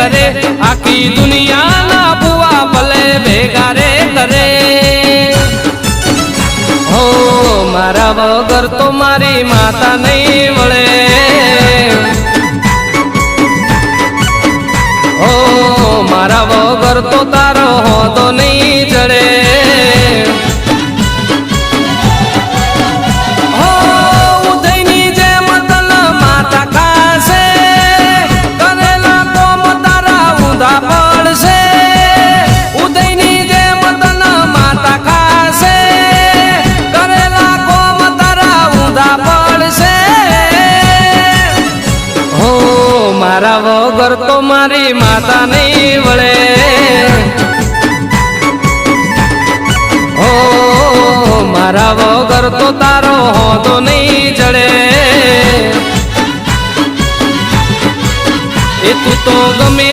करे आखी दुनिया ना बुआ भले भेगा रे करे हो मारा वगर तो मारी माता नहीं वळे हो मारा वगर तो तारो होदो नहीं जड़े मारा वगर तो मारी माता नहीं वळे हो मारा वगर तो तारो होदो नहीं जड़े ए तू तो गमे